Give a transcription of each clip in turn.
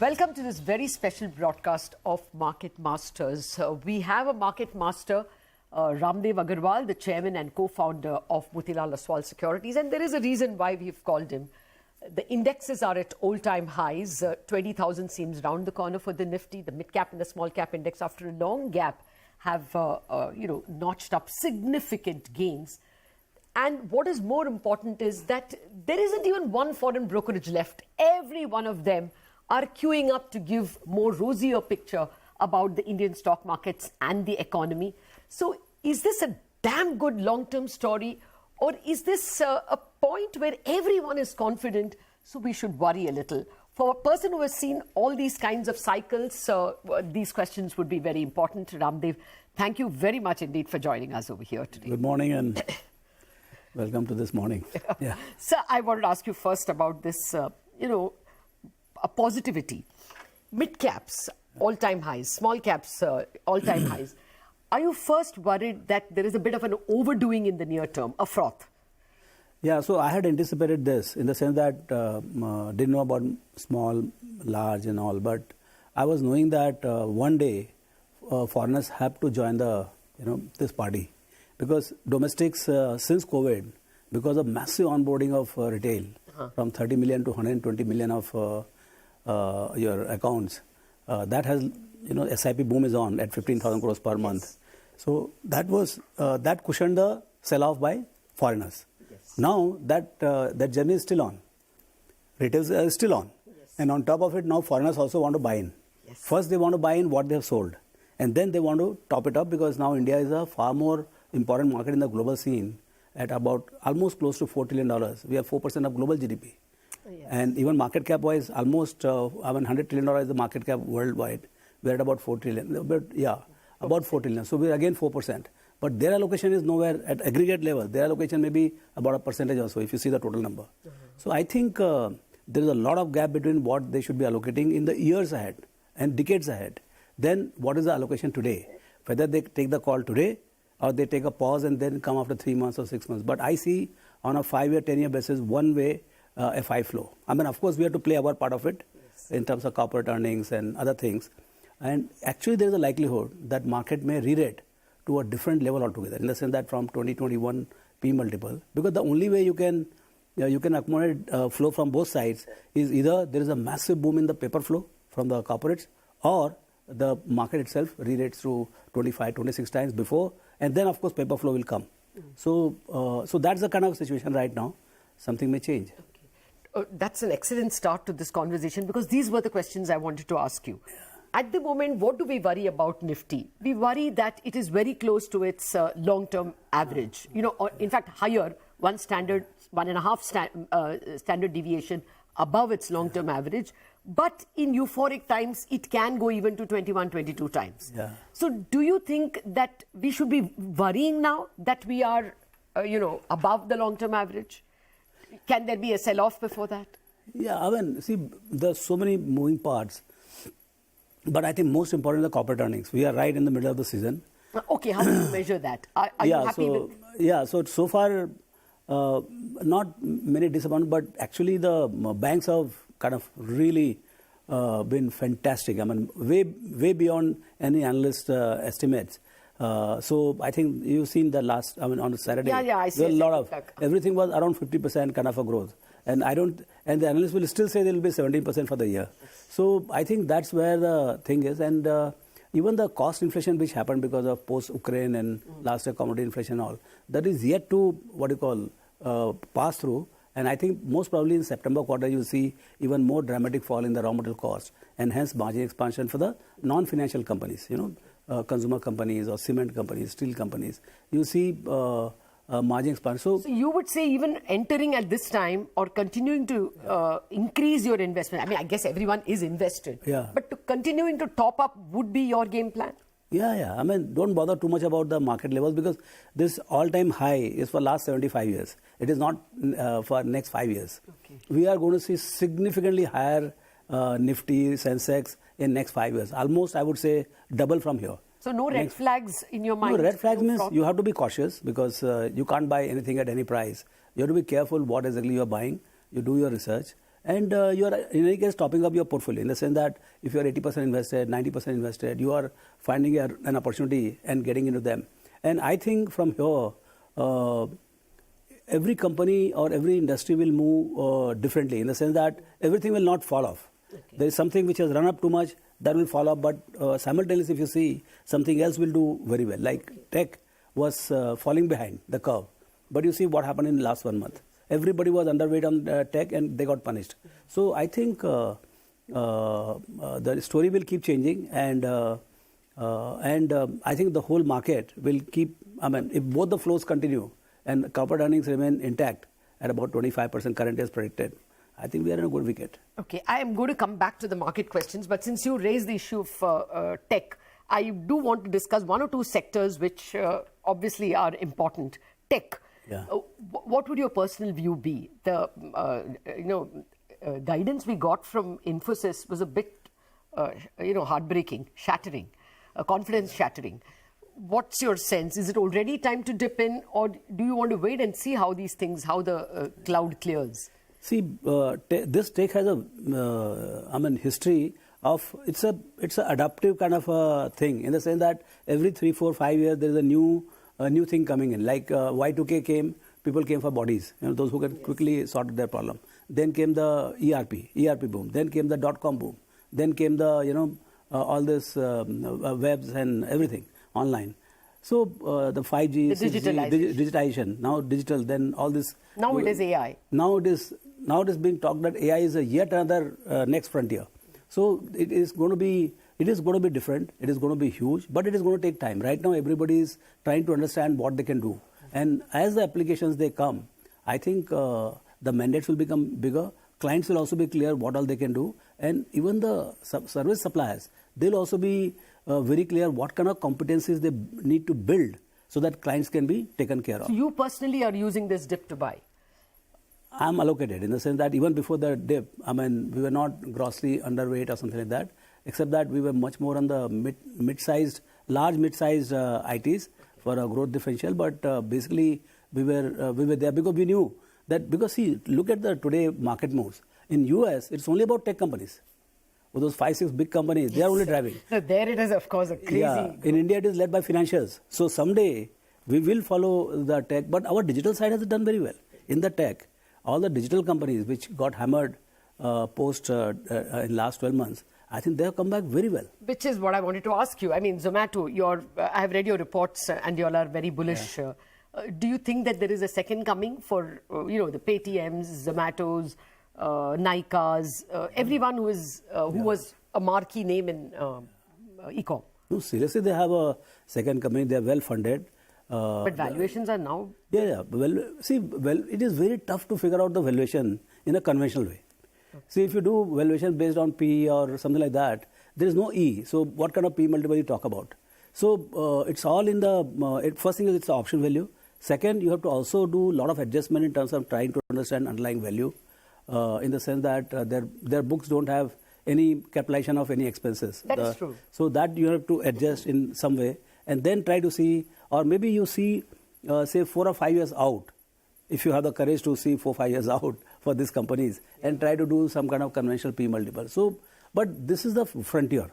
Welcome to this very special broadcast of Market Masters. We have a Market Master, Raamdeo Agrawal, the chairman and co-founder of Motilal Oswal Securities, and there is a reason why we've called him. The indexes are at all-time highs. 20,000 seems round the corner for the Nifty. The mid-cap and the small-cap index, after a long gap, have notched up significant gains. And what is more important is that there isn't even one foreign brokerage left. Every one of them are queuing up to give more rosier picture about the Indian stock markets and the economy. So is this a damn good long-term story, or is this a point where everyone is confident, so we should worry a little? For a person who has seen all these kinds of cycles, these questions would be very important. Raamdeo, thank you very much indeed for joining us over here today. Good morning and welcome to this morning. Yeah. So I wanted to ask you first about this, a positivity. Mid caps, all-time highs. Small caps, all-time highs. Are you first worried that there is a bit of an overdoing in the near term, a froth? Yeah, so I had anticipated this in the sense that didn't know about small, large and all, but I was knowing that one day foreigners have to join the this party, because domestics since COVID, because of massive onboarding of retail from 30 million to 120 million of your accounts, that has SIP boom is on at 15,000 crores per month. So that was that cushioned the sell-off by foreigners. Yes. Now that that journey is still on, retail is still on, and on top of it, now foreigners also want to buy in. Yes. First, they want to buy in what they have sold, and then they want to top it up, because now India is a far more important market in the global scene at about almost close to $4 trillion. We have 4% of global GDP. Yes. And even market cap wise, almost $100 trillion is the market cap worldwide. We're at about 4 trillion. But yeah, about 4 trillion. So we're again 4%. But their allocation is nowhere at aggregate level. Their allocation may be about a percentage or so if you see the total number. So I think there is a lot of gap between what they should be allocating in the years ahead and decades ahead. Then what is the allocation today? Whether they take the call today or they take a pause and then come after 3 months or 6 months. But I see on a 5-year, 10-year basis, one way FI flow. I mean, of course, we have to play our part of it in terms of corporate earnings and other things. And actually, there is a likelihood that market may re-rate to a different level altogether, in the sense that from 2021 P multiple, because the only way you can accommodate flow from both sides is either there is a massive boom in the paper flow from the corporates, or the market itself re-rates through 25, 26 times before, and then of course paper flow will come. So that's the kind of situation right now. Something may change. That's an excellent start to this conversation, because these were the questions I wanted to ask you. At the moment, what do we worry about Nifty? We worry that it is very close to its long-term average. Or in fact, higher, 1.5 standard deviation above its long-term average. But in euphoric times, it can go even to 21, 22 times. Yeah. So do you think that we should be worrying now that we are, above the long-term average? Can there be a sell-off before that? Yeah, I mean, see, there's so many moving parts. But I think most important is the corporate earnings. We are right in the middle of the season. Okay, how do you measure that? Are you happy with? Yeah, so far, not many disappointments, but actually the banks have kind of really been fantastic. I mean, way beyond any analyst estimates. So I think you've seen the last, on Saturday. Yeah, I see. There a lot of, everything was around 50% kind of a growth. And the analysts will still say there will be 17% for the year. So I think that's where the thing is. And even the cost inflation which happened because of post-Ukraine and last year commodity inflation and all, that is yet to, pass through. And I think most probably in September quarter, you'll see even more dramatic fall in the raw material cost, and hence margin expansion for the non-financial companies, consumer companies or cement companies, steel companies. You see margin expansion. So you would say even entering at this time or continuing to increase your investment. I mean, I guess everyone is invested. Yeah. But continuing to top up would be your game plan? Yeah. I mean, don't bother too much about the market levels, because this all-time high is for last 75 years. It is not for next 5 years. Okay. We are going to see significantly higher Nifty Sensex in next 5 years. Almost, I would say, double from here. So no red flags in your mind? No, red flags means you have to be cautious, because you can't buy anything at any price. You have to be careful what exactly you are buying. You do your research. And you are in any case topping up your portfolio in the sense that if you are 80% invested, 90% invested, you are finding an opportunity and getting into them. And I think from here, every company or every industry will move differently in the sense that everything will not fall off. Okay. There is something which has run up too much that will fall off, but simultaneously if you see, something else will do very well. Like tech was falling behind the curve, but you see what happened in the last 1 month. Everybody was underweight on tech and they got punished. So I think the story will keep changing, and I think the whole market will keep, I mean, if both the flows continue and corporate earnings remain intact at about 25% current as predicted, I think we are in a good wicket. Okay, I am going to come back to the market questions, but since you raised the issue of tech, I do want to discuss one or two sectors which obviously are important. Tech. Yeah. What would your personal view be? The guidance we got from Infosys was a bit heartbreaking, shattering, confidence shattering. What's your sense? Is it already time to dip in, or do you want to wait and see how these things, how the cloud clears? See, this tech has a history of it's a adaptive kind of a thing in the sense that every 3, 4, 5 years there is a new thing coming in. Like Y2K came, people came for bodies, those who can quickly sort their problem. Then came the ERP boom. Then came the .com boom. Then came the all this webs and everything online. So the 5G, the 6G, digitization, now digital, then all this. Now it is AI. Now it is being talked that AI is yet another next frontier. So it is going to be different. It is going to be huge, but it is going to take time. Right now, everybody is trying to understand what they can do, and as the applications they come, I think the mandates will become bigger. Clients will also be clear what all they can do, and even the service suppliers, they'll also be very clear what kind of competencies they need to build so that clients can be taken care of. So you personally are using this dip to buy? I'm allocated in the sense that even before the dip, I mean, we were not grossly underweight or something like that, except that we were much more on the large mid-sized ITs for a growth differential. But basically, we were there because we knew that, because see, look at the today market moves. In US, it's only about tech companies. With those 5, 6 big companies, they are only driving. No, there it is, of course, a crazy. Yeah, in India, it is led by financials. So someday, we will follow the tech, but our digital side has done very well. In the tech, all the digital companies which got hammered post in last 12 months, I think they have come back very well. Which is what I wanted to ask you. I mean, Zomato, I have read your reports and you all are very bullish. Yeah. Do you think that there is a second coming for, the Paytms, Zomatos, Nykas, everyone who was a marquee name in e-com? No, seriously, they have a second company. They are well funded. But valuations are now... Yeah. Well, it is very tough to figure out the valuation in a conventional way. Okay. See, if you do valuation based on P or something like that, there is no E. So what kind of P multiple you talk about? So it's all in the... first thing is it's the option value. Second, you have to also do a lot of adjustment in terms of trying to understand underlying value, in the sense that their books don't have any capitalization of any expenses. That is true. So that you have to adjust in some way and then try to see, or maybe you see, say 4 or 5 years out, if you have the courage to see 4 or 5 years out for these companies and try to do some kind of conventional P multiple. So, but this is the frontier.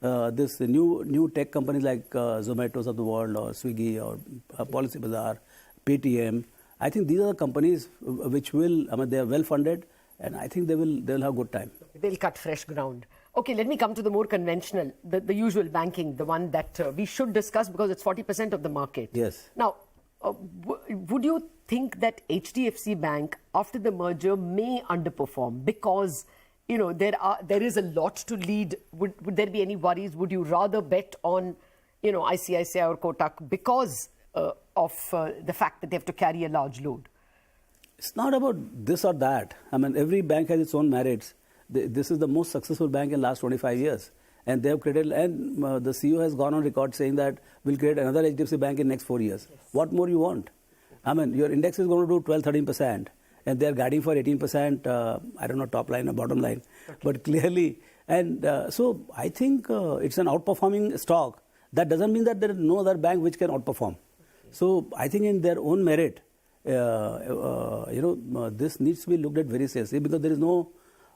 This new tech companies like Zomatos of the world or Swiggy or Policy Bazaar, Paytm, I think these are the companies which will, they are well funded, and I think they'll have good time. They'll cut fresh ground. Okay, let me come to the more conventional, the usual banking, the one that we should discuss because it's 40% of the market. Yes. Now, would you think that HDFC Bank, after the merger, may underperform because, there is a lot to lead? Would there be any worries? Would you rather bet on, ICICI or Kotak because of the fact that they have to carry a large load? It's not about this or that. Every bank has its own merits. This is the most successful bank in the last 25 years. And they have created, and the CEO has gone on record saying that we'll create another HDFC Bank in next 4 years. Yes. What more you want? Your index is going to do 12, 13%. And they're guiding for 18%, I don't know, top line or bottom line. Okay. But clearly, and so I think it's an outperforming stock. That doesn't mean that there is no other bank which can outperform. Okay. So I think in their own merit, this needs to be looked at very seriously because there is no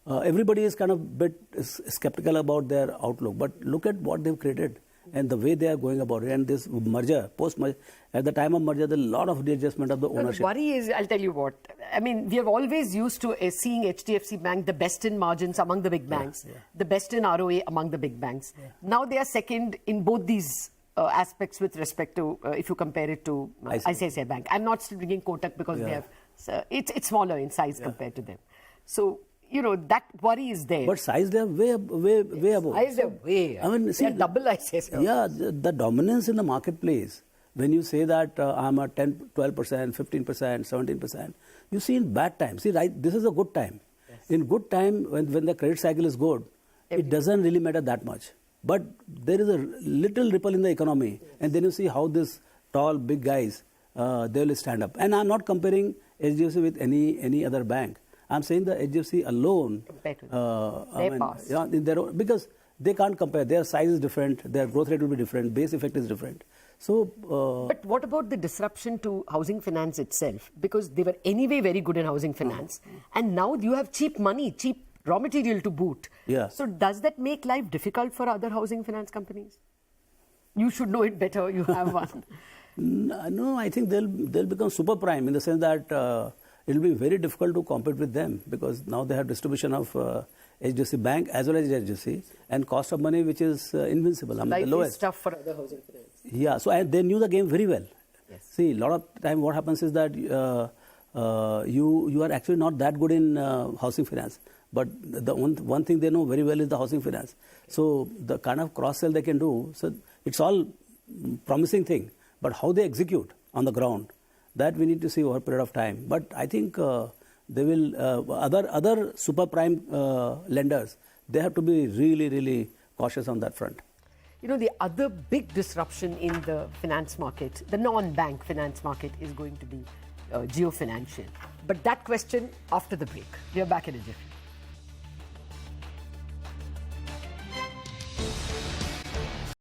everybody is kind of bit skeptical about their outlook. But look at what they've created and the way they are going about it. And this merger, post-merger, at the time of merger, there is a lot of readjustment of the ownership. The worry is, I'll tell you what, I mean, we have always used to seeing HDFC Bank the best in margins among the big banks, the best in ROA among the big banks. Now they are second in both these aspects with respect to, if you compare it to ICICI Bank. I'm not still bringing Kotak because they have, it's smaller in size compared to them. So, that worry is there. But size, they are way above. Size, they are way. I mean, see, they are double ICICI. Yeah, the dominance in the marketplace, when you say that I'm at 10, 12%, 15%, 17%, you see in bad times. See, right, this is a good time. Yes. In good time, when the credit cycle is good, it doesn't really matter that much. But there is a little ripple in the economy, and then you see how this tall, big guys, they will stand up. And I'm not comparing HDFC with any other bank. I'm saying the HDFC alone, because they can't compare. Their size is different, their growth rate will be different, base effect is different. So, but what about the disruption to housing finance itself? Because they were anyway very good in housing finance, and now you have cheap money, cheap raw material to boot. Yeah. So does that make life difficult for other housing finance companies? You should know it better. You have one. No, I think they'll become super prime in the sense that it will be very difficult to compete with them because now they have distribution of HDFC Bank as well as HDFC and cost of money which is invincible. I mean, life the lowest. Is tough for other housing finance. Yeah, so they knew the game very well. Yes. See, a lot of time what happens is that you are actually not that good in housing finance. But the one thing they know very well is the housing finance. So the kind of cross-sell they can do, so it's all promising thing. But how they execute on the ground, that we need to see over a period of time. But I think they will, other super prime lenders, they have to be really, really cautious on that front. The other big disruption in the finance market, the non-bank finance market, is going to be geofinancial. But that question after the break. We are back in a jiffy.